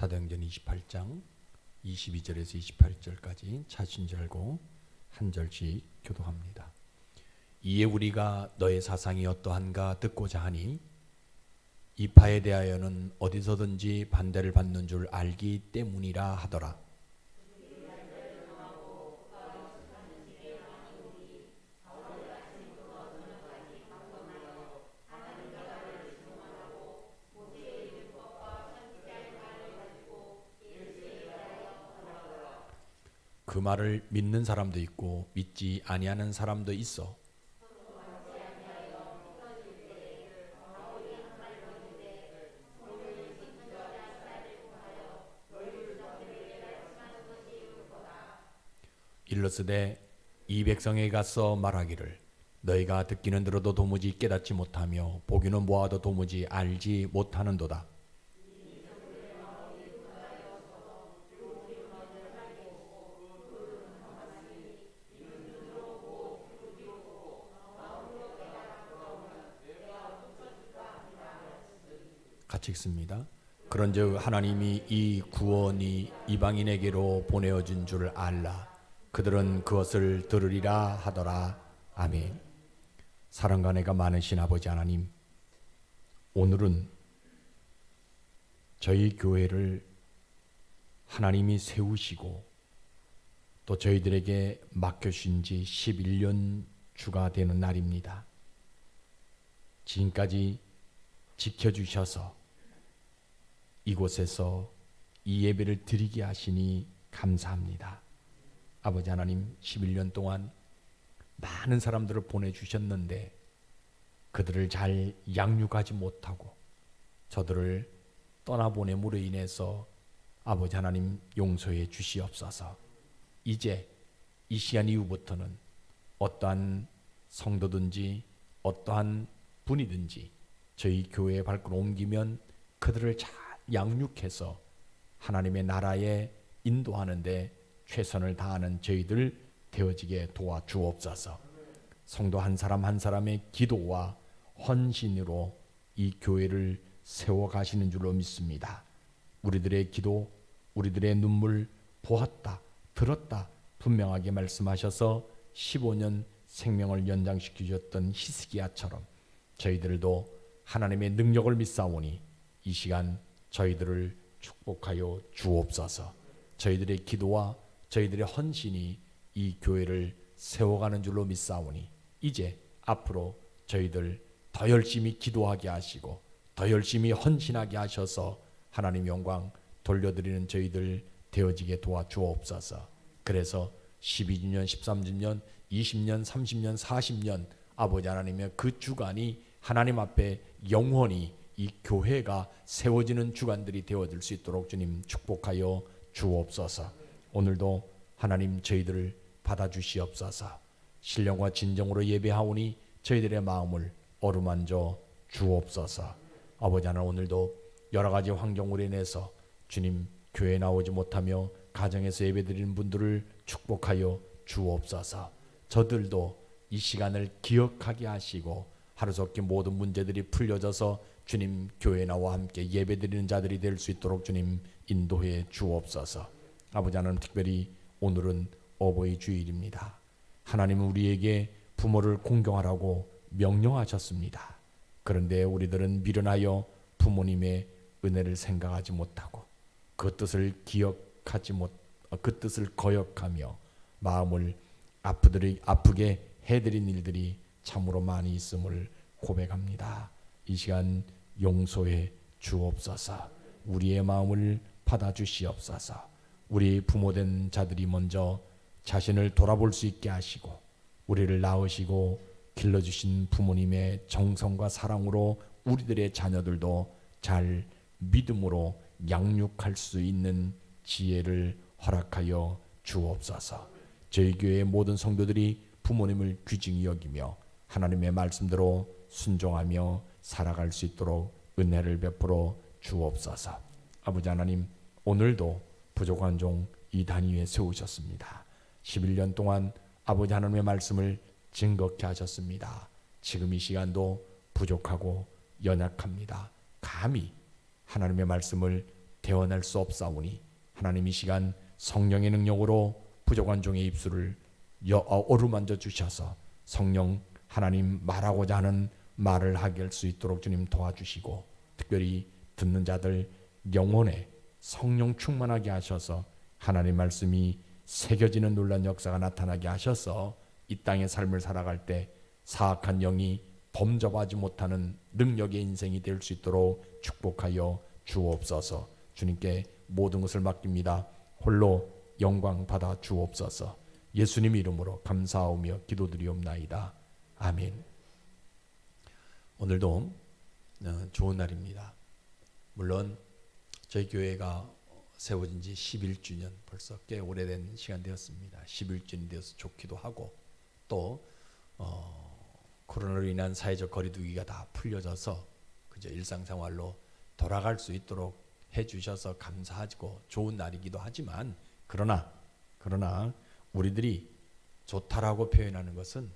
사도행전 28장 22절에서 28절까지 차신 줄 알고 한 절씩 교독합니다. 이에 우리가 너의 사상이 어떠한가 듣고자 하니 이 바에 대하여는 어디서든지 반대를 받는 줄 알기 때문이라 하더라. 그 말을 믿는 사람도 있고 믿지 아니하는 사람도 있어. 일러스되 이 백성에 가서 말하기를 너희가 듣기는 들어도 도무지 깨닫지 못하며 보기는 보아도 도무지 알지 못하는도다. 같이 읽습니다. 그런즉 하나님이 이 구원이 이방인에게로 보내어진 줄 알라. 그들은 그것을 들으리라 하더라. 아멘. 사랑과 은혜가 많으신 아버지 하나님, 오늘은 저희 교회를 하나님이 세우시고 또 저희들에게 맡겨주신 지 11년 주가 되는 날입니다. 지금까지 지켜주셔서 이곳에서 이 예배를 드리게 하시니 감사합니다. 아버지 하나님, 11년 동안 많은 사람들을 보내주셨는데 그들을 잘 양육하지 못하고 저들을 떠나보냄으로 인해서 아버지 하나님 용서해 주시옵소서. 이제 이 시간 이후부터는 어떠한 성도든지 어떠한 분이든지 저희 교회에 발걸음 옮기면 그들을 잘 양육해서 하나님의 나라에 인도하는데 최선을 다하는 저희들 되어지게 도와주옵소서. 성도 한 사람 한 사람의 기도와 헌신으로 이 교회를 세워가시는 줄로 믿습니다. 우리들의 기도, 우리들의 눈물 보았다, 들었다 분명하게 말씀하셔서 15년 생명을 연장시키셨던 히스기야처럼 저희들도 하나님의 능력을 믿사오니 이 시간 저희들을 축복하여 주옵소서. 저희들의 기도와 저희들의 헌신이 이 교회를 세워가는 줄로 믿사오니 이제 앞으로 저희들 더 열심히 기도하게 하시고 더 열심히 헌신하게 하셔서 하나님 영광 돌려드리는 저희들 되어지게 도와주옵소서. 그래서 12주년, 13주년, 20년, 30년, 40년 아버지 하나님의 그 주간이 하나님 앞에 영원히 이 교회가 세워지는 주간들이 되어질 수 있도록 주님 축복하여 주옵소서. 오늘도 하나님 저희들을 받아주시옵소서. 신령과 진정으로 예배하오니 저희들의 마음을 어루만져 주옵소서. 아버지 하나님, 오늘도 여러 가지 환경으로 인해서 주님 교회에 나오지 못하며 가정에서 예배드리는 분들을 축복하여 주옵소서. 저들도 이 시간을 기억하게 하시고 하루속히 모든 문제들이 풀려져서 주님 교회에 나와 함께 예배드리는 자들이 될 수 있도록 주님 인도해 주옵소서. 아버지 하나님, 특별히 오늘은 어버이 주일입니다. 하나님은 우리에게 부모를 공경하라고 명령하셨습니다. 그런데 우리들은 미련하여 부모님의 은혜를 생각하지 못하고 그 뜻을 그 뜻을 거역하며 마음을 아프게 해드린 일들이 참으로 많이 있음을 고백합니다. 이 시간 용서해 주옵소서. 우리의 마음을 받아주시옵소서. 우리 부모된 자들이 먼저 자신을 돌아볼 수 있게 하시고 우리를 낳으시고 길러주신 부모님의 정성과 사랑으로 우리들의 자녀들도 잘 믿음으로 양육할 수 있는 지혜를 허락하여 주옵소서. 저희 교회의 모든 성도들이 부모님을 귀중히 여기며 하나님의 말씀대로 순종하며 살아갈 수 있도록 은혜를 베풀어 주옵소서. 아버지 하나님, 오늘도 부족한 종 이단위에 세우셨습니다. 11년 동안 아버지 하나님의 말씀을 증거케 하셨습니다. 지금 이 시간도 부족하고 연약합니다. 감히 하나님의 말씀을 대언할 수 없사오니 하나님 이 시간 성령의 능력으로 부족한 종의 입술을 어루만져 주셔서 성령 하나님 말하고자 하는 말을 하게 할 수 있도록 주님 도와주시고, 특별히 듣는 자들 영혼에 성령 충만하게 하셔서 하나님 말씀이 새겨지는 놀란 역사가 나타나게 하셔서 이 땅의 삶을 살아갈 때 사악한 영이 범접하지 못하는 능력의 인생이 될 수 있도록 축복하여 주옵소서. 주님께 모든 것을 맡깁니다. 홀로 영광 받아 주옵소서. 예수님 이름으로 감사하며 기도드리옵나이다. 아멘. 오늘도 좋은 날입니다. 물론 저희 교회가 세워진 지 11주년, 벌써 꽤 오래된 시간 되었습니다. 11주년이 되어서 좋기도 하고, 또 코로나로 인한 사회적 거리두기가 다 풀려져서 그저 일상생활로 돌아갈 수 있도록 해주셔서 감사하고 좋은 날이기도 하지만, 그러나 우리들이 좋다라고 표현하는 것은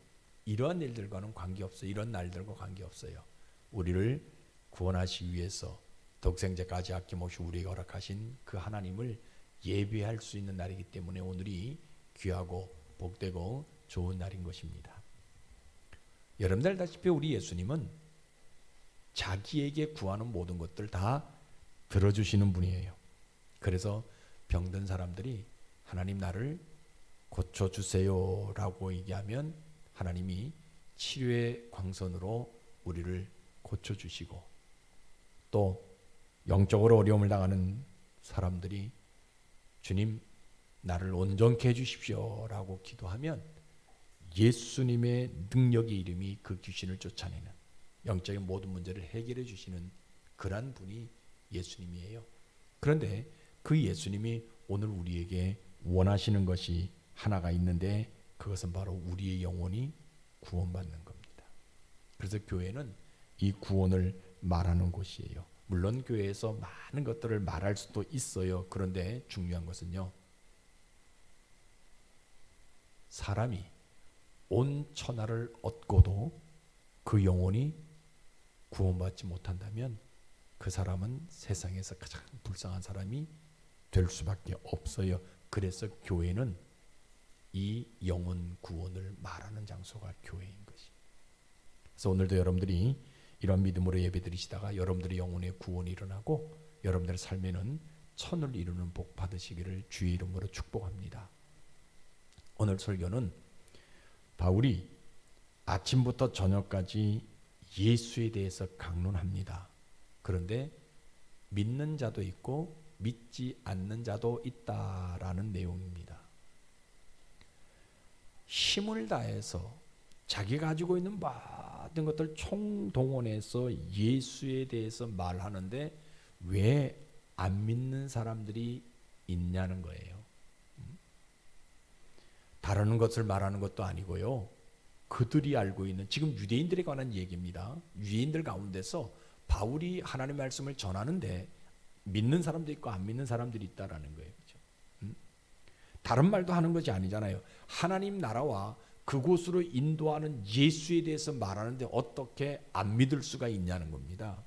이러한 일들과는 관계없어요. 이런 날들과 관계없어요. 우리를 구원하시기 위해서 독생자까지 아낌없이 우리에게 허락하신 그 하나님을 예배할 수 있는 날이기 때문에 오늘이 귀하고 복되고 좋은 날인 것입니다. 여러분들 알다시피 우리 예수님은 자기에게 구하는 모든 것들 다 들어주시는 분이에요. 그래서 병든 사람들이 하나님 나를 고쳐주세요 라고 얘기하면 하나님이 치료의 광선으로 우리를 고쳐주시고, 또 영적으로 어려움을 당하는 사람들이 주님 나를 온전케 해주십시오 라고 기도하면 예수님의 능력의 이름이 그 귀신을 쫓아내는, 영적인 모든 문제를 해결해 주시는 그러한 분이 예수님이에요. 그런데 그 예수님이 오늘 우리에게 원하시는 것이 하나가 있는데, 그것은 바로 우리의 영혼이 구원받는 겁니다. 그래서 교회는 이 구원을 말하는 곳이에요. 물론 교회에서 많은 것들을 말할 수도 있어요. 그런데 중요한 것은요, 사람이 온 천하를 얻고도 그 영혼이 구원받지 못한다면 그 사람은 세상에서 가장 불쌍한 사람이 될 수밖에 없어요. 그래서 교회는 이 영혼 구원을 말하는 장소가 교회인 것이. 그래서 오늘도 여러분들이 이런 믿음으로 예배드리시다가 여러분들의 영혼의 구원이 일어나고 여러분들의 삶에는 천을 이루는 복 받으시기를 주의 이름으로 축복합니다. 오늘 설교는 바울이 아침부터 저녁까지 예수에 대해서 강론합니다. 그런데 믿는 자도 있고 믿지 않는 자도 있다라는 내용입니다. 힘을 다해서 자기 가지고 있는 모든 것들 총동원해서 예수에 대해서 말하는데 왜 안 믿는 사람들이 있냐는 거예요. 다른 것을 말하는 것도 아니고요, 그들이 알고 있는, 지금 유대인들에 관한 얘기입니다. 유대인들 가운데서 바울이 하나님의 말씀을 전하는데 믿는 사람도 있고 안 믿는 사람들이 있다라는 거예요. 그렇죠? 다른 말도 하는 것이 아니잖아요. 하나님 나라와 그곳으로 인도하는 예수에 대해서 말하는데 어떻게 안 믿을 수가 있냐는 겁니다.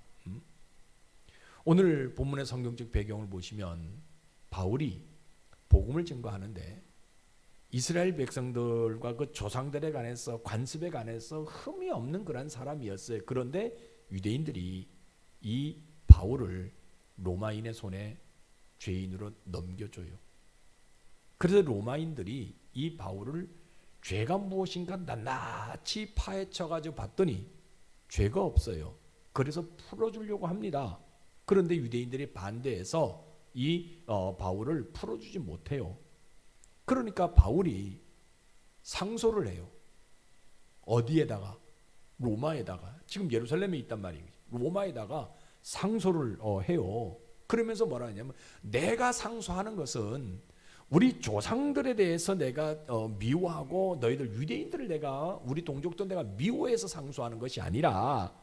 오늘 본문의 성경적 배경을 보시면 바울이 복음을 증거하는데 이스라엘 백성들과 그 조상들에 관해서, 관습에 관해서 흠이 없는 그런 사람이었어요. 그런데 유대인들이 이 바울을 로마인의 손에 죄인으로 넘겨줘요. 그래서 로마인들이 이 바울을 죄가 무엇인가 낱낱이 파헤쳐가지고 봤더니 죄가 없어요. 그래서 풀어주려고 합니다. 그런데 유대인들이 반대해서 이 바울을 풀어주지 못해요. 그러니까 바울이 상소를 해요. 어디에다가? 로마에다가. 지금 예루살렘에 있단 말이에요. 로마에다가 상소를 해요. 그러면서 뭐라 하냐면, 내가 상소하는 것은 우리 조상들에 대해서 내가 미워하고 너희들 유대인들을 내가, 우리 동족들 내가 미워해서 상소하는 것이 아니라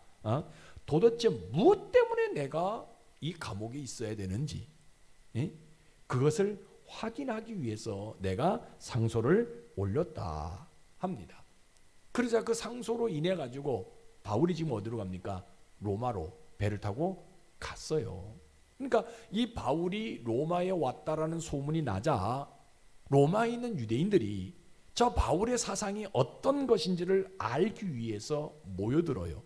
도대체 무엇 때문에 내가 이 감옥에 있어야 되는지, 그것을 확인하기 위해서 내가 상소를 올렸다 합니다. 그러자 그 상소로 인해 가지고 바울이 지금 어디로 갑니까? 로마로 배를 타고 갔어요. 그러니까 이 바울이 로마에 왔다라는 소문이 나자 로마에 있는 유대인들이 저 바울의 사상이 어떤 것인지를 알기 위해서 모여들어요.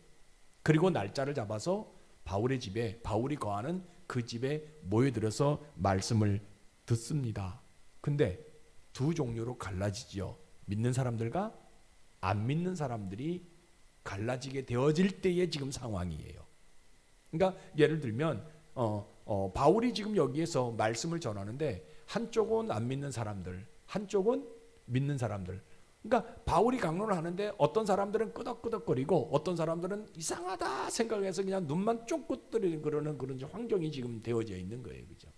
그리고 날짜를 잡아서 바울의 집에, 바울이 거하는 그 집에 모여들어서 말씀을 듣습니다. 근데 두 종류로 갈라지죠. 믿는 사람들과 안 믿는 사람들이 갈라지게 되어질 때의 지금 상황이에요. 그러니까 예를 들면 바울이 지금 여기에서 말씀을 전하는데 한쪽은 안 믿는 사람들, 한쪽은 믿는 사람들. 그러니까 바울이 강론을 하는데 어떤 사람들은 끄덕끄덕거리고 어떤 사람들은 이상하다 생각해서 그냥 눈만 쫑긋거리는 그런 환경이 지금 되어져 있는 거예요. 그죠?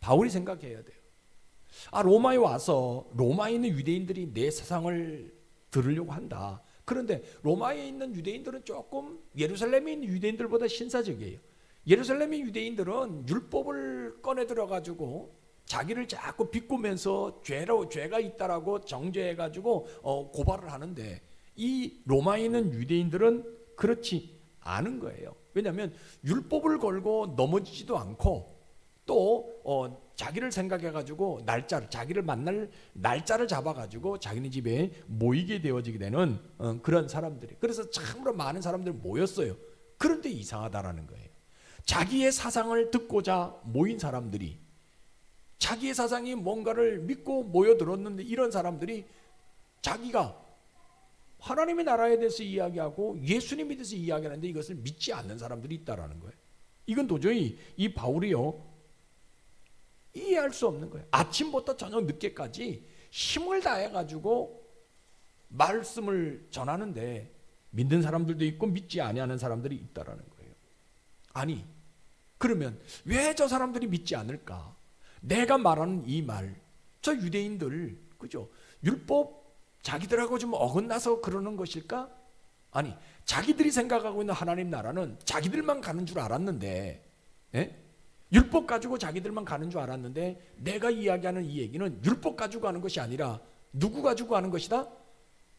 바울이 생각해야 돼요. 로마에 와서 로마에 있는 유대인들이 내 사상을 들으려고 한다. 그런데 로마에 있는 유대인들은 조금 예루살렘에 있는 유대인들보다 신사적이에요. 예루살렘의 유대인들은 율법을 꺼내 들어가지고 자기를 자꾸 비꼬면서 죄가 있다라고 정죄해가지고 고발을 하는데 이 로마에 있는 유대인들은 그렇지 않은 거예요. 왜냐하면 율법을 걸고 넘어지지도 않고 또 자기를 생각해가지고 자기를 만날 날짜를 잡아가지고 자기네 집에 모이게 되어지게 되는 그런 사람들이. 그래서 참으로 많은 사람들이 모였어요. 그런데 이상하다라는 거예요. 자기의 사상을 듣고자 모인 사람들이 자기의 사상이 뭔가를 믿고 모여들었는데 이런 사람들이 자기가 하나님의 나라에 대해서 이야기하고 예수님에 대해서 이야기하는데 이것을 믿지 않는 사람들이 있다라는 거예요. 이건 도저히 이 바울이요 이해할 수 없는 거예요. 아침부터 저녁 늦게까지 힘을 다해가지고 말씀을 전하는데 믿는 사람들도 있고 믿지 아니하는 사람들이 있다라는 거예요. 아니 그러면 왜 저 사람들이 믿지 않을까? 내가 말하는 이 말, 저 유대인들, 그죠? 율법 자기들하고 좀 어긋나서 그러는 것일까? 아니, 자기들이 생각하고 있는 하나님 나라는 자기들만 가는 줄 알았는데, 율법 가지고 자기들만 가는 줄 알았는데, 내가 이야기하는 이 얘기는 율법 가지고 가는 것이 아니라 누구 가지고 가는 것이다?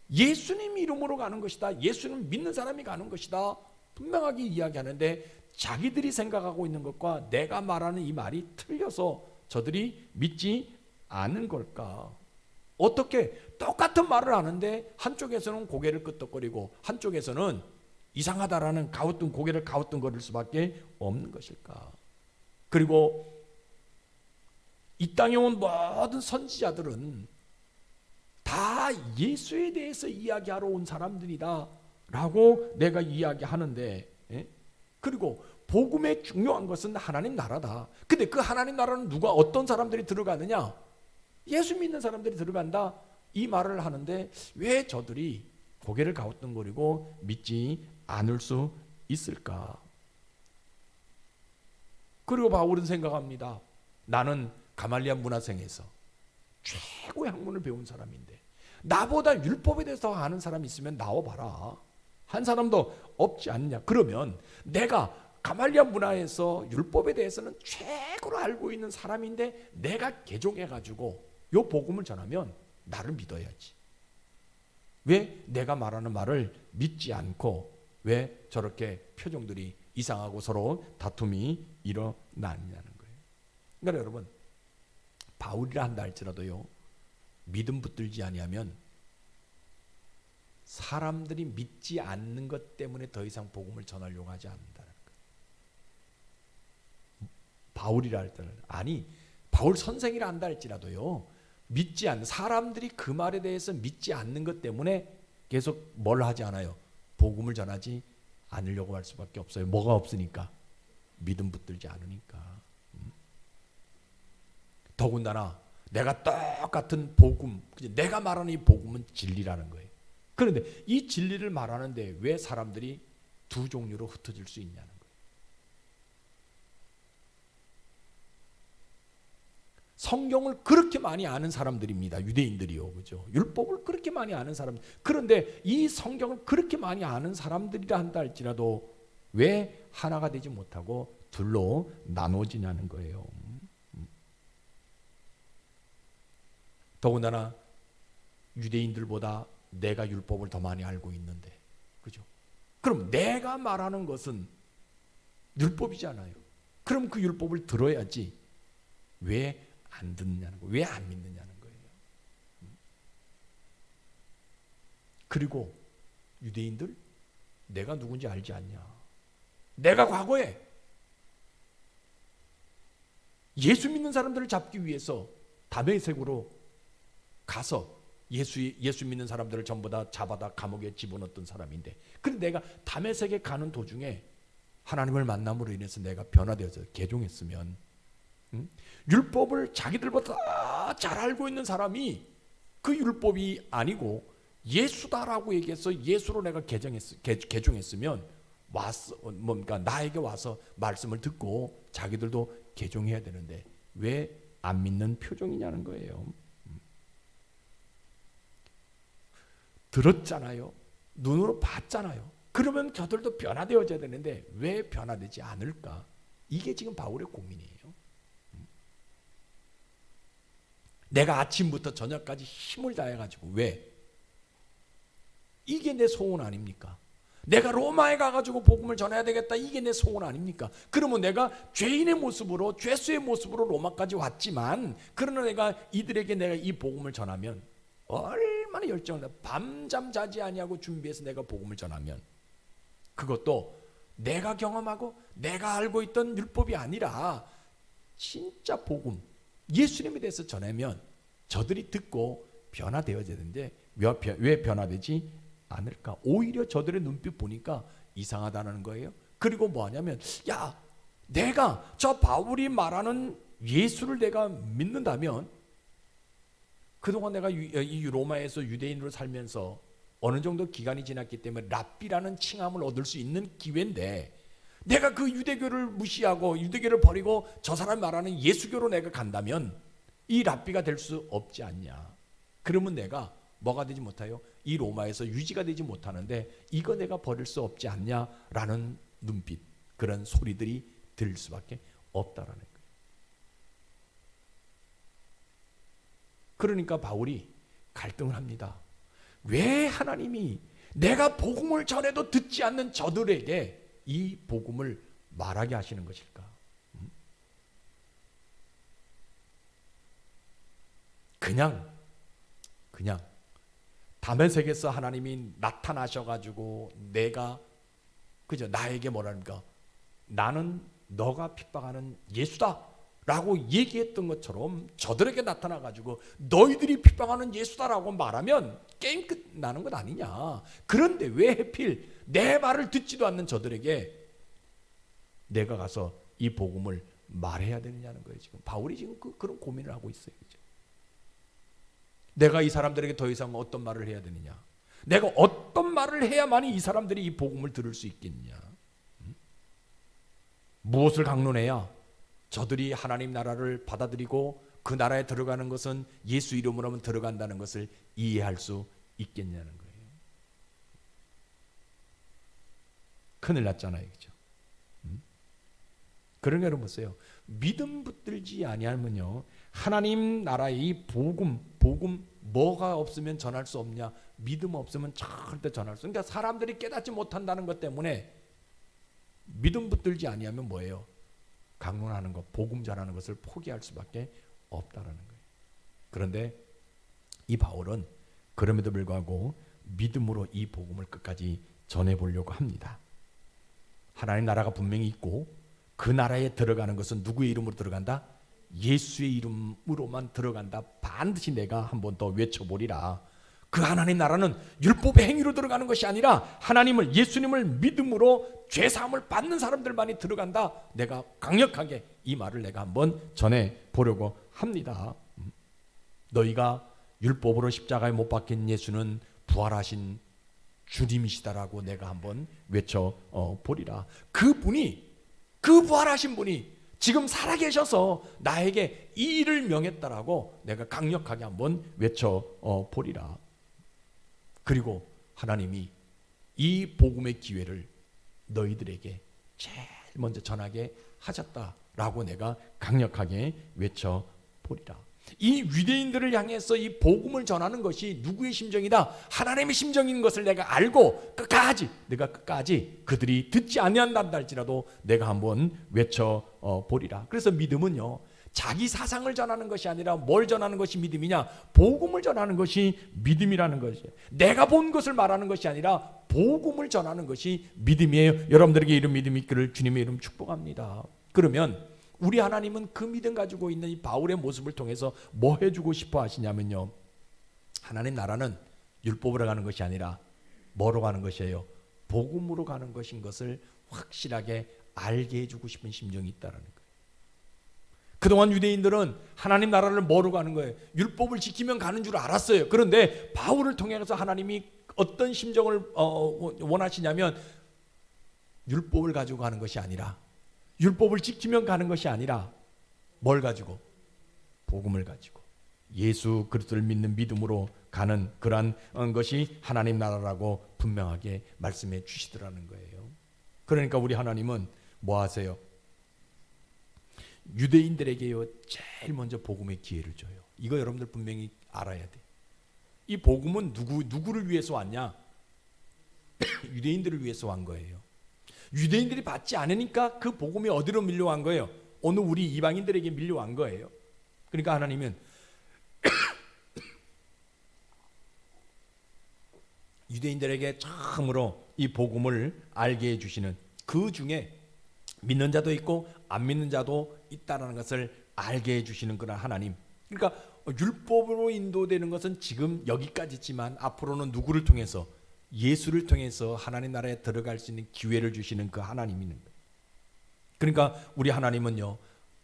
예수님 이름으로 가는 것이다. 예수님 믿는 사람이 가는 것이다. 분명하게 이야기하는데 자기들이 생각하고 있는 것과 내가 말하는 이 말이 틀려서 저들이 믿지 않은 걸까? 어떻게 똑같은 말을 하는데 한쪽에서는 고개를 끄덕거리고 한쪽에서는 이상하다라는 고개를 가우뚱거릴 수밖에 없는 것일까? 그리고 이 땅에 온 모든 선지자들은 다 예수에 대해서 이야기하러 온 사람들이다 라고 내가 이야기하는데, 그리고 복음의 중요한 것은 하나님 나라다. 근데 그 하나님 나라는 어떤 사람들이 들어가느냐? 예수 믿는 사람들이 들어간다. 이 말을 하는데 왜 저들이 고개를 가우뚱거리고 믿지 않을 수 있을까? 그리고 바울은 생각합니다. 나는 가말리아 문화생에서 최고의 학문을 배운 사람인데 나보다 율법에 대해서 아는 사람이 있으면 나와봐라. 한 사람도 없지 않냐? 그러면 내가 가말리아 문화에서 율법에 대해서는 최고로 알고 있는 사람인데 내가 개종해가지고 요 복음을 전하면 나를 믿어야지. 왜 내가 말하는 말을 믿지 않고 왜 저렇게 표정들이 이상하고 서로 다툼이 일어나느냐는 거예요. 그러니까 여러분 바울이라 한다 할지라도요 믿음 붙들지 아니하면 사람들이 믿지 않는 것 때문에 더 이상 복음을 전하려고 하지 않는다는 거예요. 바울이라 할 때는 아니 바울 선생이라 한다 할지라도요 믿지 않는 사람들이 그 말에 대해서 믿지 않는 것 때문에 계속 뭘 하지 않아요. 복음을 전하지 않으려고 할 수밖에 없어요. 뭐가 없으니까 믿음 붙들지 않으니까. 더군다나 내가 똑같은 복음, 내가 말하는 이 복음은 진리라는 거예요. 그런데 이 진리를 말하는데 왜 사람들이 두 종류로 흩어질 수 있냐는 거예요. 성경을 그렇게 많이 아는 사람들입니다. 유대인들이요. 그죠? 율법을 그렇게 많이 아는 사람. 그런데 이 성경을 그렇게 많이 아는 사람들이라 한다 할지라도 왜 하나가 되지 못하고 둘로 나눠지냐는 거예요. 더군다나 유대인들보다 내가 율법을 더 많이 알고 있는데, 그죠? 그럼 내가 말하는 것은 율법이잖아요. 그럼 그 율법을 들어야지 왜 안 듣느냐는 거예요. 왜 안 믿느냐는 거예요. 그리고 유대인들, 내가 누군지 알지 않냐? 내가 과거에 예수 믿는 사람들을 잡기 위해서 다메섹으로 가서 예수 믿는 사람들을 전부 다 잡아다 감옥에 집어넣었던 사람인데, 그런데 내가 다메섹에 가는 도중에 하나님을 만남으로 인해서 내가 변화되어서 개종했으면, 율법을 자기들보다 잘 알고 있는 사람이 그 율법이 아니고 예수다라고 얘기해서 예수로 내가 개종했으면 뭔가 나에게 와서 말씀을 듣고 자기들도 개종해야 되는데 왜 안 믿는 표정이냐는 거예요. 들었잖아요. 눈으로 봤잖아요. 그러면 저들도 변화되어져야 되는데 왜 변화되지 않을까? 이게 지금 바울의 고민이에요. 내가 아침부터 저녁까지 힘을 다해가지고 왜? 이게 내 소원 아닙니까? 내가 로마에 가가지고 복음을 전해야 되겠다, 이게 내 소원 아닙니까? 그러면 내가 죄인의 모습으로, 죄수의 모습으로 로마까지 왔지만, 그러나 내가 이들에게 내가 이 복음을 전하면 얼마나 열정을, 밤잠 자지 아니하고 준비해서 내가 복음을 전하면, 그것도 내가 경험하고 내가 알고 있던 율법이 아니라 진짜 복음, 예수님에 대해서 전하면 저들이 듣고 변화되어져야 되는데 왜 변화되지 않을까? 오히려 저들의 눈빛 보니까 이상하다는 거예요. 그리고 뭐 하냐면, 야, 내가 저 바울이 말하는 예수를 내가 믿는다면, 그동안 내가 이 로마에서 유대인으로 살면서 어느 정도 기간이 지났기 때문에 랍비라는 칭함을 얻을 수 있는 기회인데, 내가 그 유대교를 무시하고 유대교를 버리고 저 사람이 말하는 예수교로 내가 간다면 이 랍비가 될 수 없지 않냐? 그러면 내가 뭐가 되지 못해요? 이 로마에서 유지가 되지 못하는데 이거 내가 버릴 수 없지 않냐라는 눈빛, 그런 소리들이 들릴 수밖에 없다라는 거예요. 그러니까 바울이 갈등을 합니다. 왜 하나님이 내가 복음을 전해도 듣지 않는 저들에게 이 복음을 말하게 하시는 것일까? 그냥 다메섹에서 하나님이 나타나셔가지고 내가 그죠, 나에게 뭐랍니까? 나는 너가 핍박하는 예수다 라고 얘기했던 것처럼 저들에게 나타나가지고 너희들이 핍박하는 예수다라고 말하면 게임 끝나는 것 아니냐. 그런데 왜 하필 내 말을 듣지도 않는 저들에게 내가 가서 이 복음을 말해야 되느냐는 거예요. 지금 바울이 지금 그런 고민을 하고 있어요. 그죠? 내가 이 사람들에게 더 이상 어떤 말을 해야 되느냐? 내가 어떤 말을 해야만이 이 사람들이 이 복음을 들을 수 있겠느냐? 무엇을 강론해야 저들이 하나님 나라를 받아들이고 그 나라에 들어가는 것은 예수 이름으로만 들어간다는 것을 이해할 수 있겠냐는 거예요. 큰일 났잖아요. 그죠? 그런 거 여러분 보세요. 믿음 붙들지 아니하면요, 하나님 나라의 복음 뭐가 없으면 전할 수 없냐? 믿음 없으면 절대 전할 수. 그러니까 사람들이 깨닫지 못한다는 것 때문에 믿음 붙들지 아니하면 뭐예요? 강론하는 것, 복음 전하는 것을 포기할 수밖에 없다라는 거예요. 그런데 이 바울은 그럼에도 불구하고 믿음으로 이 복음을 끝까지 전해보려고 합니다. 하나님 나라가 분명히 있고 그 나라에 들어가는 것은 누구의 이름으로 들어간다? 예수의 이름으로만 들어간다. 반드시 내가 한 번 더 외쳐보리라. 그 하나님 나라는 율법의 행위로 들어가는 것이 아니라 하나님을, 예수님을 믿음으로 죄사함을 받는 사람들만이 들어간다. 내가 강력하게 이 말을 내가 한번 전해보려고 합니다. 너희가 율법으로 십자가에 못 박힌 예수는 부활하신 주님이시다라고 내가 한번 외쳐보리라. 그분이, 그 부활하신 분이 지금 살아계셔서 나에게 이 일을 명했다라고 내가 강력하게 한번 외쳐보리라. 그리고 하나님이 이 복음의 기회를 너희들에게 제일 먼저 전하게 하셨다라고 내가 강력하게 외쳐보리라. 이 유대인들을 향해서 이 복음을 전하는 것이 누구의 심정이다? 하나님의 심정인 것을 내가 알고 내가 끝까지 그들이 듣지 아니한다 할지라도 내가 한번 외쳐 보리라. 그래서 믿음은요, 자기 사상을 전하는 것이 아니라 뭘 전하는 것이 믿음이냐? 복음을 전하는 것이 믿음이라는 것이에요. 내가 본 것을 말하는 것이 아니라 복음을 전하는 것이 믿음이에요. 여러분들에게 이런 믿음이 있기를 주님의 이름 축복합니다. 그러면 우리 하나님은 그 믿음 가지고 있는 이 바울의 모습을 통해서 뭐 해주고 싶어 하시냐면요, 하나님 나라는 율법으로 가는 것이 아니라 뭐로 가는 것이에요? 복음으로 가는 것인 것을 확실하게 알게 해주고 싶은 심정이 있다는 거예요. 그동안 유대인들은 하나님 나라를 뭐로 가는 거예요? 율법을 지키면 가는 줄 알았어요. 그런데 바울을 통해서 하나님이 어떤 심정을 원하시냐면, 율법을 가지고 가는 것이 아니라, 율법을 지키면 가는 것이 아니라 뭘 가지고? 복음을 가지고 예수 그리스도를 믿는 믿음으로 가는 그러한 것이 하나님 나라라고 분명하게 말씀해 주시더라는 거예요. 그러니까 우리 하나님은 뭐 하세요? 유대인들에게요, 제일 먼저 복음의 기회를 줘요. 이거 여러분들 분명히 알아야 돼. 이 복음은 누구를 위해서 왔냐? 유대인들을 위해서 온 거예요. 유대인들이 받지 않으니까 그 복음이 어디로 밀려간 거예요? 오늘 우리 이방인들에게 밀려간 거예요. 그러니까 하나님은 유대인들에게 처음으로 이 복음을 알게 해주시는, 그 중에 믿는 자도 있고 안 믿는 자도 있다는 것을 알게 해주시는 그런 하나님. 그러니까 율법으로 인도되는 것은 지금 여기까지지만 앞으로는 누구를 통해서? 예수를 통해서 하나님 나라에 들어갈 수 있는 기회를 주시는 그 하나님이 있는 거예요. 그러니까 우리 하나님은요,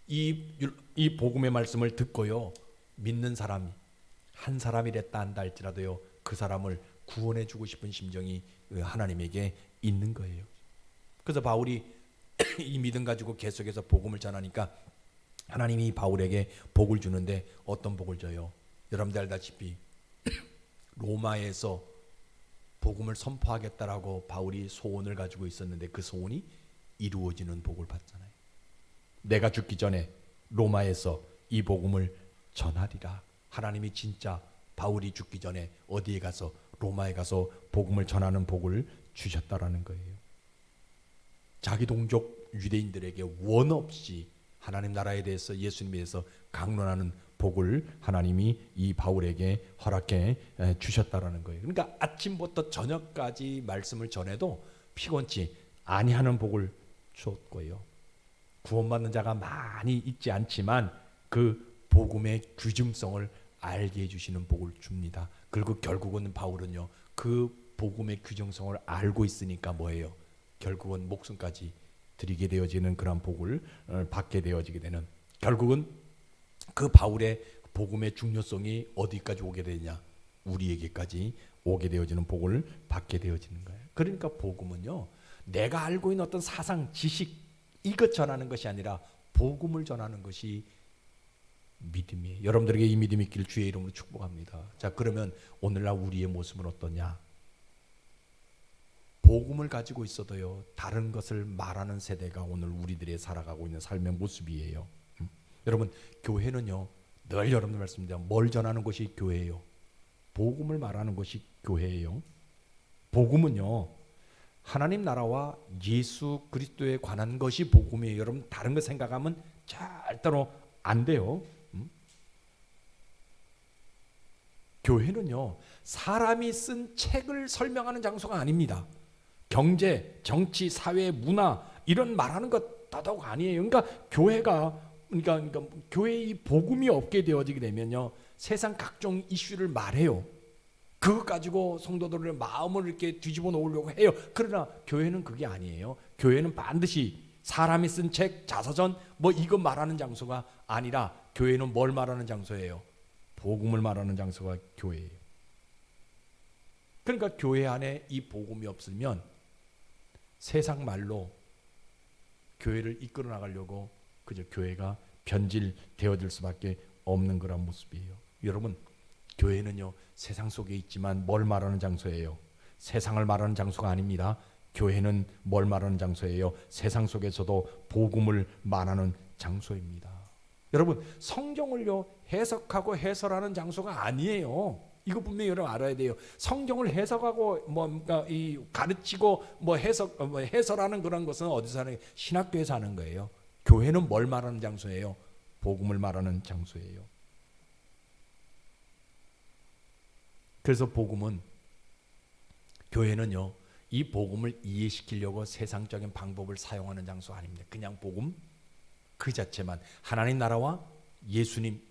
이 복음의 말씀을 듣고요, 믿는 사람이 한 사람이랬다 한다 할지라도요, 그 사람을 구원해 주고 싶은 심정이 하나님에게 있는 거예요. 그래서 바울이 이 믿음 가지고 계속해서 복음을 전하니까 하나님이 바울에게 복을 주는데 어떤 복을 줘요? 여러분들 알다시피 로마에서 복음을 선포하겠다라고 바울이 소원을 가지고 있었는데 그 소원이 이루어지는 복을 받잖아요. 내가 죽기 전에 로마에서 이 복음을 전하리라. 하나님이 진짜 바울이 죽기 전에 어디에 가서, 로마에 가서 복음을 전하는 복을 주셨다라는 거예요. 자기 동족 유대인들에게 원 없이 하나님 나라에 대해서, 예수님에 대해서 강론하는 복을 하나님이 이 바울에게 허락해 주셨다라는 거예요. 그러니까 아침부터 저녁까지 말씀을 전해도 피곤치 아니하는 복을 주었고요. 구원받는 자가 많이 있지 않지만 그 복음의 귀중성을 알게 해주시는 복을 줍니다. 그리고 결국은 바울은요, 그 복음의 귀중성을 알고 있으니까 뭐예요? 결국은 목숨까지 드리게 되어지는 그런 복을 받게 되어지게 되는, 결국은 그 바울의 복음의 중요성이 어디까지 오게 되냐? 우리에게까지 오게 되어지는 복을 받게 되어지는 거예요. 그러니까 복음은요, 내가 알고 있는 어떤 사상, 지식 이것 전하는 것이 아니라 복음을 전하는 것이 믿음이에요. 여러분들에게 이 믿음이 있기를 주의 이름으로 축복합니다. 자, 그러면 오늘날 우리의 모습은 어떠냐? 복음을 가지고 있어도요, 다른 것을 말하는 세대가 오늘 우리들의 살아가고 있는 삶의 모습이에요. 여러분, 교회는요, 늘 여러분들 말씀드립니다. 뭘 전하는 것이 교회예요? 복음을 말하는 것이 교회예요. 복음은요, 하나님 나라와 예수 그리스도에 관한 것이 복음이에요. 여러분, 다른 거 생각하면 절대로 안 돼요. 교회는요, 사람이 쓴 책을 설명하는 장소가 아닙니다. 경제, 정치, 사회, 문화 이런 말하는 것 더더욱 아니에요. 그러니까 교회가 교회의 복음이 없게 되어지게 되면요, 세상 각종 이슈를 말해요. 그것 가지고 성도들의 마음을 이렇게 뒤집어 놓으려고 해요. 그러나 교회는 그게 아니에요. 교회는 반드시 사람이 쓴 책, 자서전 뭐 이거 말하는 장소가 아니라 교회는 뭘 말하는 장소예요? 복음을 말하는 장소가 교회예요. 그러니까 교회 안에 이 복음이 없으면 세상 말로 교회를 이끌어 나가려고 그저 교회가 변질되어질 수밖에 없는 그런 모습이에요. 여러분, 교회는요, 세상 속에 있지만 뭘 말하는 장소예요? 세상을 말하는 장소가 아닙니다. 교회는 뭘 말하는 장소예요? 세상 속에서도 복음을 말하는 장소입니다. 여러분, 성경을요 해석하고 해설하는 장소가 아니에요. 이거 분명히 여러분 알아야 돼요. 성경을 해석하고 뭔가 이 가르치고 해설하는 그런 것은 어디서 하는 신학교에서 하는 거예요. 교회는 뭘 말하는 장소예요? 복음을 말하는 장소예요. 그래서 복음은, 교회는요 이 복음을 이해시키려고 세상적인 방법을 사용하는 장소 아닙니다. 그냥 복음 그 자체만, 하나님 나라와 예수님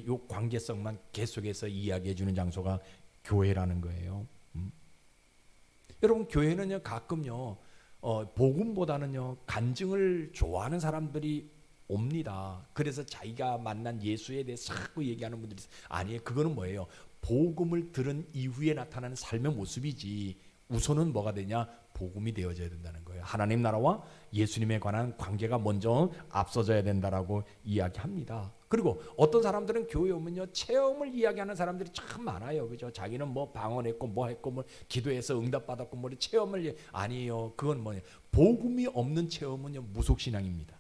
요 관계성만 계속해서 이야기해 주는 장소가 교회라는 거예요. 여러분, 교회는요 가끔요 복음보다는요 간증을 좋아하는 사람들이 옵니다. 그래서 자기가 만난 예수에 대해서 자꾸 얘기하는 분들이 있어요. 아니에요. 그거는 뭐예요? 복음을 들은 이후에 나타나는 삶의 모습이지, 우선은 뭐가 되냐? 복음이 되어져야 된다는 거예요. 하나님 나라와 예수님에 관한 관계가 먼저 앞서져야 된다라고 이야기합니다. 그리고 어떤 사람들은 교회 오면요 체험을 이야기하는 사람들이 참 많아요. 그죠? 자기는 뭐 방언했고 뭐 했고 뭐 기도해서 응답받았고 뭐 체험을, 아니에요. 그건 뭐냐? 복음이 없는 체험은요 무속신앙입니다.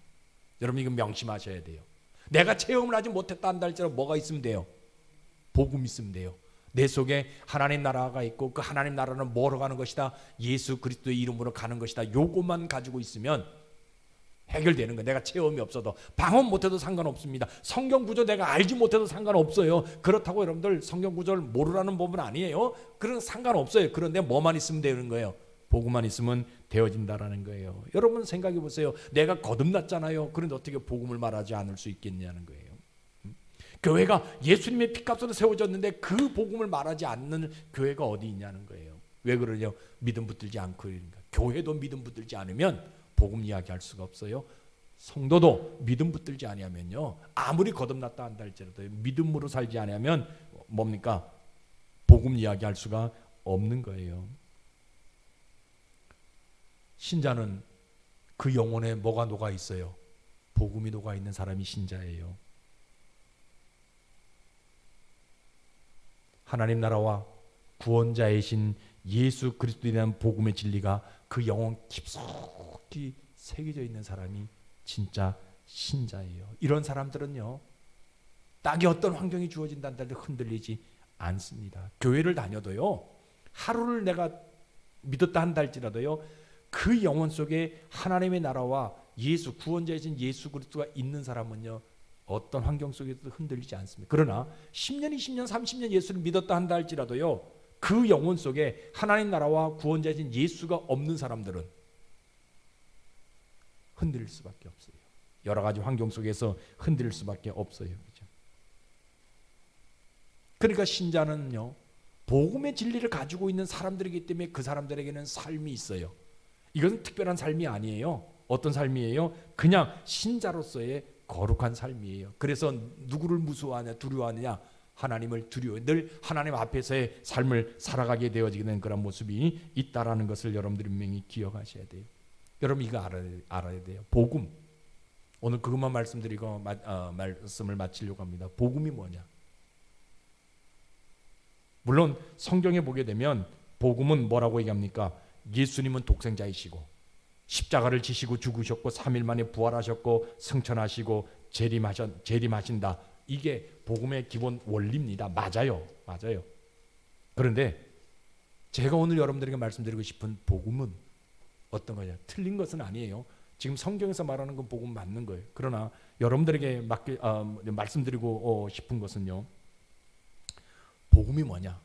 여러분 이거 명심하셔야 돼요. 내가 체험을 하지 못했다 한다 할지라도 뭐가 있으면 돼요? 복음 있으면 돼요. 내 속에 하나님 나라가 있고 그 하나님 나라는 뭐로 가는 것이다? 예수 그리스도의 이름으로 가는 것이다. 요것만 가지고 있으면 해결되는 거예요. 내가 체험이 없어도, 방언 못해도 상관없습니다. 성경 구조 내가 알지 못해도 상관없어요. 그렇다고 여러분들 성경 구조를 모르라는 법은 아니에요. 그런 상관없어요. 그런데 뭐만 있으면 되는 거예요? 복음만 있으면 되어진다라는 거예요. 여러분 생각해 보세요. 내가 거듭났잖아요. 그런데 어떻게 복음을 말하지 않을 수 있겠냐는 거예요. 교회가 예수님의 피값으로 세워졌는데 그 복음을 말하지 않는 교회가 어디 있냐는 거예요. 왜 그러냐? 믿음 붙들지 않고. 그러니까 교회도 믿음 붙들지 않으면 복음 이야기할 수가 없어요. 성도도 믿음 붙들지 아니하면요 아무리 거듭났다 한다 할지라도 믿음으로 살지 않으면 뭡니까? 복음 이야기할 수가 없는 거예요. 신자는 그 영혼에 뭐가 녹아 있어요? 복음이 녹아 있는 사람이 신자예요. 하나님 나라와 구원자이신 예수 그리스도에 대한 복음의 진리가 그 영혼 깊숙이 새겨져 있는 사람이 진짜 신자예요. 이런 사람들은요 딱히 어떤 환경이 주어진다는 데 흔들리지 않습니다. 교회를 다녀도요 하루를 내가 믿었다 한다 할지라도요 그 영혼 속에 하나님의 나라와 예수 구원자이신 예수 그리스도가 있는 사람은요 어떤 환경 속에서도 흔들리지 않습니다. 그러나 10년, 20년, 30년 예수를 믿었다 한다 할지라도요 그 영혼 속에 하나님 나라와 구원자이신 예수가 없는 사람들은 흔들릴 수밖에 없어요. 여러 가지 환경 속에서 흔들릴 수밖에 없어요. 그렇죠? 그러니까 신자는요 복음의 진리를 가지고 있는 사람들이기 때문에 그 사람들에게는 삶이 있어요. 이것은 특별한 삶이 아니에요. 어떤 삶이에요? 그냥 신자로서의 거룩한 삶이에요. 그래서 누구를 무서워하냐 두려워하느냐? 하나님을 두려워, 늘 하나님 앞에서의 삶을 살아가게 되어지게 되는 그런 모습이 있다라는 것을 여러분들이 분명히 기억하셔야 돼요. 여러분 이거 알아야 돼요. 복음. 오늘 그것만 말씀드리고 말씀을 마치려고 합니다. 복음이 뭐냐? 물론 성경에 보게 되면 복음은 뭐라고 얘기합니까? 예수님은 독생자이시고 십자가를 지시고 죽으셨고 3일 만에 부활하셨고 승천하시고 재림하신다. 이게 복음의 기본 원리입니다. 맞아요. 그런데 제가 오늘 여러분들에게 말씀드리고 싶은 복음은 어떤 거냐? 틀린 것은 아니에요. 지금 성경에서 말하는 건 복음 맞는 거예요. 그러나 여러분들에게 말씀드리고 싶은 것은요. 복음이 뭐냐?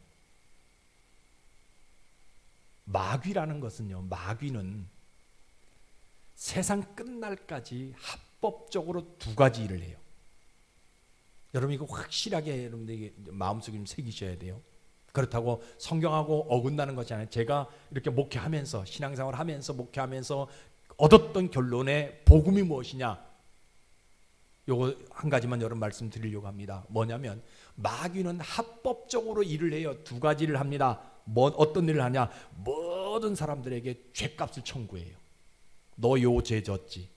마귀라는 것은요. 마귀는 세상 끝날까지 합법적으로 두 가지 일을 해요. 여러분 이거 확실하게 여러분들에게 마음속에 좀 새기셔야 돼요. 그렇다고 성경하고 어긋나는 것이 아니라 제가 이렇게 목회하면서 신앙생활 하면서 목회하면서 얻었던 결론의 복음이 무엇이냐? 요거 한 가지만 여러분 말씀드리려고 합니다. 뭐냐면 마귀는 합법적으로 일을 해요. 두 가지를 합니다. 어떤 일을 하냐? 모든 사람들에게 죄값을 청구해요. 너 요 죄 졌지.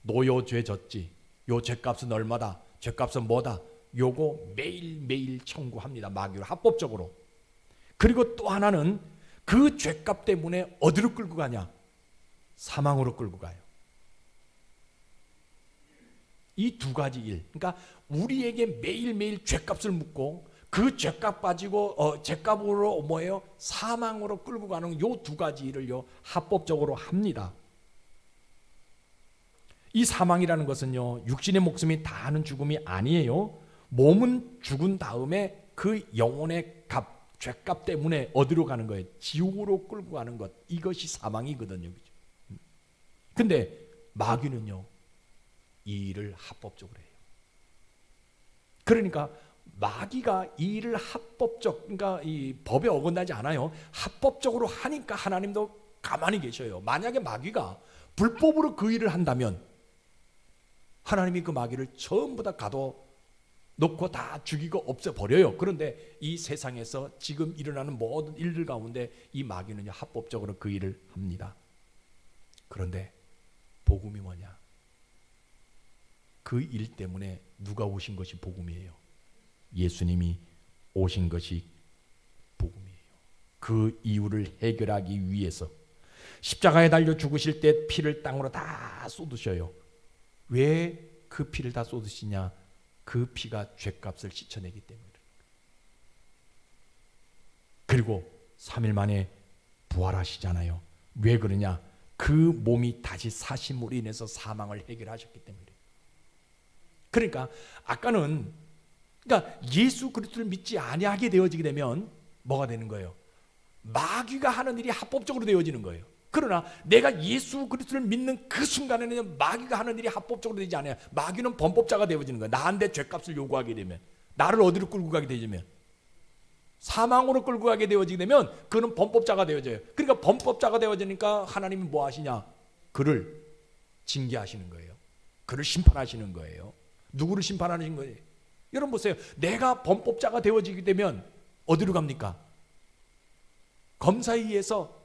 너 요 죄 졌지. 요 죄값은 얼마다. 죄값은 뭐다. 요거 매일매일 청구합니다. 마귀로 합법적으로. 그리고 또 하나는 그 죄값 때문에 어디로 끌고 가냐? 사망으로 끌고 가요. 이 두 가지 일, 그러니까 우리에게 매일매일 죗값을 묻고 그 죗값 가지고 죗값으로 뭐예요? 사망으로 끌고 가는 요 두 가지 일을요 합법적으로 합니다. 이 사망이라는 것은요 육신의 목숨이 다하는 죽음이 아니에요. 몸은 죽은 다음에 그 영혼의 값, 죗값 때문에 어디로 가는 거예요? 지옥으로 끌고 가는 것, 이것이 사망이거든요. 근데 마귀는요 이 일을 합법적으로 해요. 그러니까 마귀가 이 일을 합법적, 그러니까 이 법에 어긋나지 않아요. 합법적으로 하니까 하나님도 가만히 계셔요. 만약에 마귀가 불법으로 그 일을 한다면 하나님이 그 마귀를 전부 다 가둬놓고 다 죽이고 없애버려요. 그런데 이 세상에서 지금 일어나는 모든 일들 가운데 이 마귀는요 합법적으로 그 일을 합니다. 그런데 복음이 뭐냐? 그 일 때문에 누가 오신 것이 복음이에요? 예수님이 오신 것이 복음이에요. 그 이유를 해결하기 위해서 십자가에 달려 죽으실 때 피를 땅으로 다 쏟으셔요. 왜 그 피를 다 쏟으시냐? 그 피가 죗값을 씻어내기 때문에. 그리고 3일 만에 부활하시잖아요. 왜 그러냐? 그 몸이 다시 사심으로 인해서 사망을 해결하셨기 때문에. 그러니까 아까는 그러니까 예수 그리스도를 믿지 아니하게 되어지게 되면 뭐가 되는 거예요? 마귀가 하는 일이 합법적으로 되어지는 거예요. 그러나 내가 예수 그리스도를 믿는 그 순간에는 마귀가 하는 일이 합법적으로 되지 않아요. 마귀는 범법자가 되어지는 거예요. 나한테 죗값을 요구하게 되면, 나를 어디로 끌고 가게 되면, 사망으로 끌고 가게 되어지게 되면 그는 범법자가 되어져요. 그러니까 범법자가 되어지니까 하나님이 뭐 하시냐? 그를 징계하시는 거예요. 그를 심판하시는 거예요. 누구를 심판하시는 거예요? 여러분 보세요. 내가 범법자가 되어지게 되면 어디로 갑니까? 검사에 의해서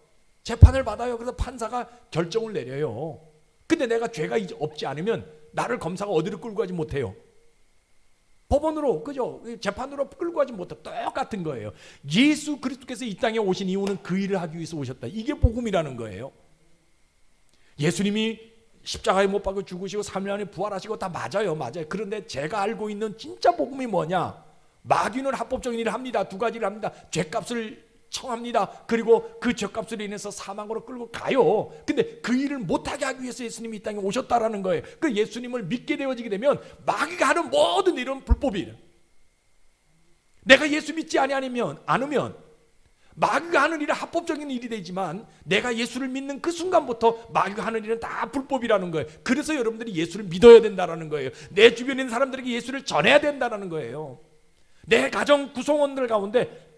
재판을 받아요. 그래서 판사가 결정을 내려요. 근데 내가 죄가 없지 않으면 나를 검사가 어디로 끌고 가지 못해요. 법원으로, 그죠? 재판으로 끌고 가지 못해. 똑같은 거예요. 예수 그리스도께서 이 땅에 오신 이유는 그 일을 하기 위해서 오셨다. 이게 복음이라는 거예요. 예수님이 십자가에 못 박혀 죽으시고 3일 안에 부활하시고 다 맞아요. 그런데 제가 알고 있는 진짜 복음이 뭐냐? 마귀는 합법적인 일을 합니다. 두 가지를 합니다. 죗값을 청합니다. 그리고 그 죗값으로 인해서 사망으로 끌고 가요. 근데 그 일을 못하게 하기 위해서 예수님이 이 땅에 오셨다라는 거예요. 그 예수님을 믿게 되어지게 되면 마귀가 하는 모든 일은 불법이에요. 내가 예수 믿지 않으면 마귀가 하는 일은 합법적인 일이 되지만 내가 예수를 믿는 그 순간부터 마귀가 하는 일은 다 불법이라는 거예요. 그래서 여러분들이 예수를 믿어야 된다는 거예요. 내 주변에 있는 사람들에게 예수를 전해야 된다는 거예요. 내 가정 구성원들 가운데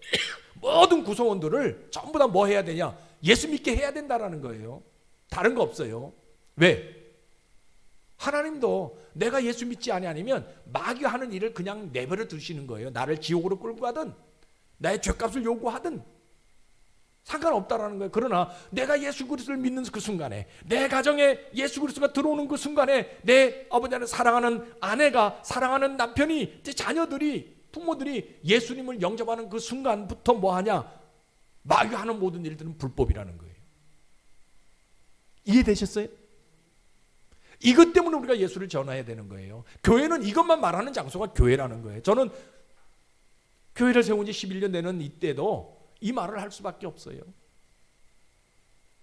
모든 구성원들을 전부 다 뭐 해야 되냐? 예수 믿게 해야 된다는 거예요. 다른 거 없어요. 왜? 하나님도 내가 예수 믿지 아니면 마귀가 하는 일을 그냥 내버려 두시는 거예요. 나를 지옥으로 끌고 가든 나의 죄값을 요구하든 상관없다라는 거예요. 그러나 내가 예수 그리스도를 믿는 그 순간에, 내 가정에 예수 그리스도가 들어오는 그 순간에 내 아버지는 사랑하는 아내가, 사랑하는 남편이, 제 자녀들이, 부모들이 예수님을 영접하는 그 순간부터 뭐하냐? 마귀가 하는 모든 일들은 불법이라는 거예요. 이해되셨어요? 이것 때문에 우리가 예수를 전해야 되는 거예요. 교회는 이것만 말하는 장소가 교회라는 거예요. 저는 교회를 세운 지 11년 되는 이때도 이 말을 할 수밖에 없어요.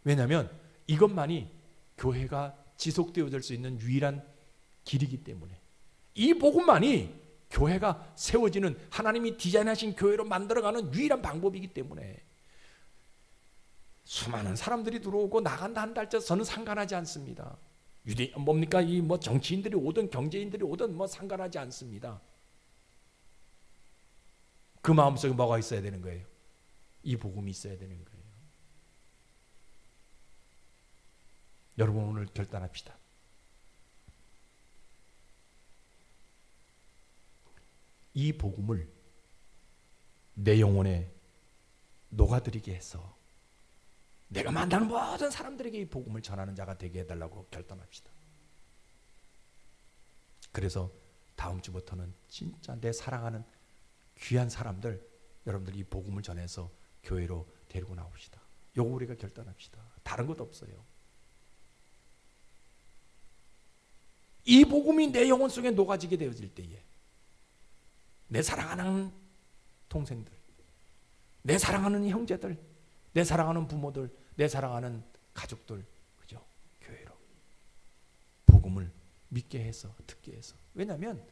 왜냐하면 이것만이 교회가 지속되어질 수 있는 유일한 길이기 때문에, 이 복음만이 교회가 세워지는, 하나님이 디자인하신 교회로 만들어가는 유일한 방법이기 때문에 수많은 사람들이 들어오고 나간다 한다 할지 저는 상관하지 않습니다. 뭡니까? 이 뭐 정치인들이 오든 경제인들이 오든 뭐 상관하지 않습니다. 그 마음속에 뭐가 있어야 되는 거예요? 이 복음이 있어야 되는 거예요. 여러분 오늘 결단합시다. 이 복음을 내 영혼에 녹아들이게 해서 내가 만나는 모든 사람들에게 이 복음을 전하는 자가 되게 해달라고 결단합시다. 그래서 다음 주부터는 진짜 내 사랑하는 귀한 사람들, 여러분들 이 복음을 전해서 교회로 데리고 나옵시다. 요거 우리가 결단합시다. 다른 것도 없어요. 이 복음이 내 영혼 속에 녹아지게 되어질 때에 내 사랑하는 동생들, 내 사랑하는 형제들, 내 사랑하는 부모들, 내 사랑하는 가족들, 그죠? 교회로 복음을 믿게 해서, 듣게 해서. 왜냐하면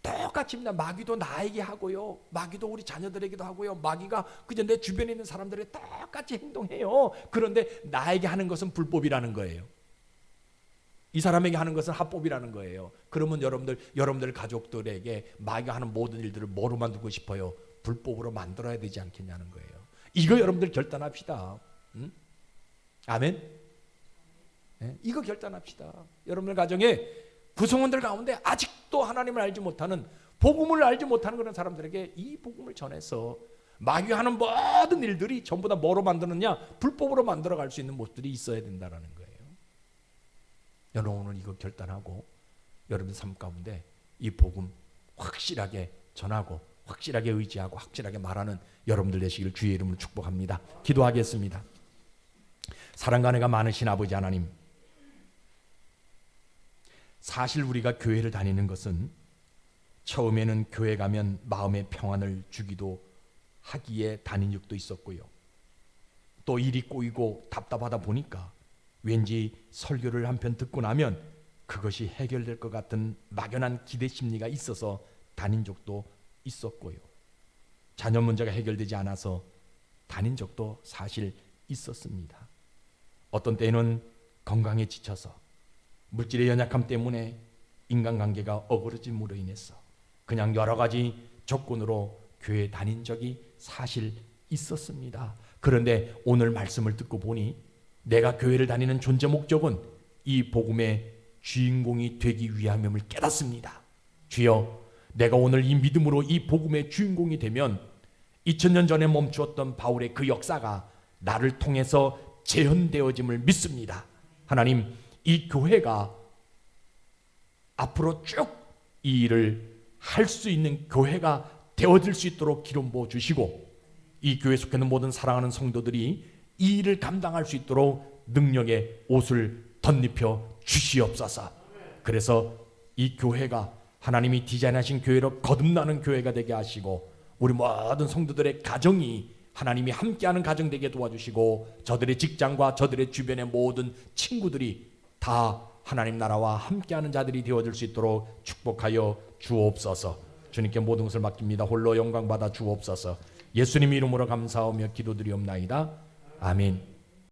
똑같습니다. 마귀도 나에게 하고요, 마귀도 우리 자녀들에게도 하고요, 마귀가 그저 내 주변에 있는 사람들에게 똑같이 행동해요. 그런데 나에게 하는 것은 불법이라는 거예요. 이 사람에게 하는 것은 합법이라는 거예요. 그러면 여러분들 가족들에게 마귀가 하는 모든 일들을 뭐로 만들고 싶어요? 불법으로 만들어야 되지 않겠냐는 거예요. 이거 여러분들 결단합시다. 응? 아멘. 네? 이거 결단합시다. 여러분들 가정에 구성원들 가운데 아직도 하나님을 알지 못하는, 복음을 알지 못하는 그런 사람들에게 이 복음을 전해서 마귀가 하는 모든 일들이 전부 다 뭐로 만드느냐? 불법으로 만들어갈 수 있는 모습들이 있어야 된다는 거예요. 여러분 오늘 이거 결단하고 여러분 삶 가운데 이 복음 확실하게 전하고 확실하게 의지하고 확실하게 말하는 여러분들 되시길 주의 이름으로 축복합니다. 기도하겠습니다. 사랑과 은혜가 많으신 아버지 하나님, 사실 우리가 교회를 다니는 것은 처음에는 교회 가면 마음의 평안을 주기도 하기에 다닌 적도 있었고요, 또 일이 꼬이고 답답하다 보니까 왠지 설교를 한편 듣고 나면 그것이 해결될 것 같은 막연한 기대 심리가 있어서 다닌 적도 있었고요, 자녀 문제가 해결되지 않아서 다닌 적도 사실 있었습니다. 어떤 때는 건강에 지쳐서, 물질의 연약함 때문에 인간관계가 어그러짐으로 인해서 그냥 여러 가지 조건으로 교회 다닌 적이 사실 있었습니다. 그런데 오늘 말씀을 듣고 보니 내가 교회를 다니는 존재 목적은 이 복음의 주인공이 되기 위함임을 깨닫습니다. 주여, 내가 오늘 이 믿음으로 이 복음의 주인공이 되면 2000년 전에 멈추었던 바울의 그 역사가 나를 통해서 재현되어짐을 믿습니다. 하나님, 이 교회가 앞으로 쭉 이 일을 할 수 있는 교회가 되어질 수 있도록 기름 부어 주시고, 이 교회에 속해 있는 모든 사랑하는 성도들이 이 일을 감당할 수 있도록 능력의 옷을 덧입혀 주시옵소서. 그래서 이 교회가 하나님이 디자인하신 교회로 거듭나는 교회가 되게 하시고, 우리 모든 성도들의 가정이 하나님이 함께하는 가정 되게 도와주시고, 저들의 직장과 저들의 주변의 모든 친구들이 다 하나님 나라와 함께하는 자들이 되어질 수 있도록 축복하여 주옵소서. 주님께 모든 것을 맡깁니다. 홀로 영광 받아 주옵소서. 예수님 이름으로 감사하며 기도드리옵나이다. 아멘.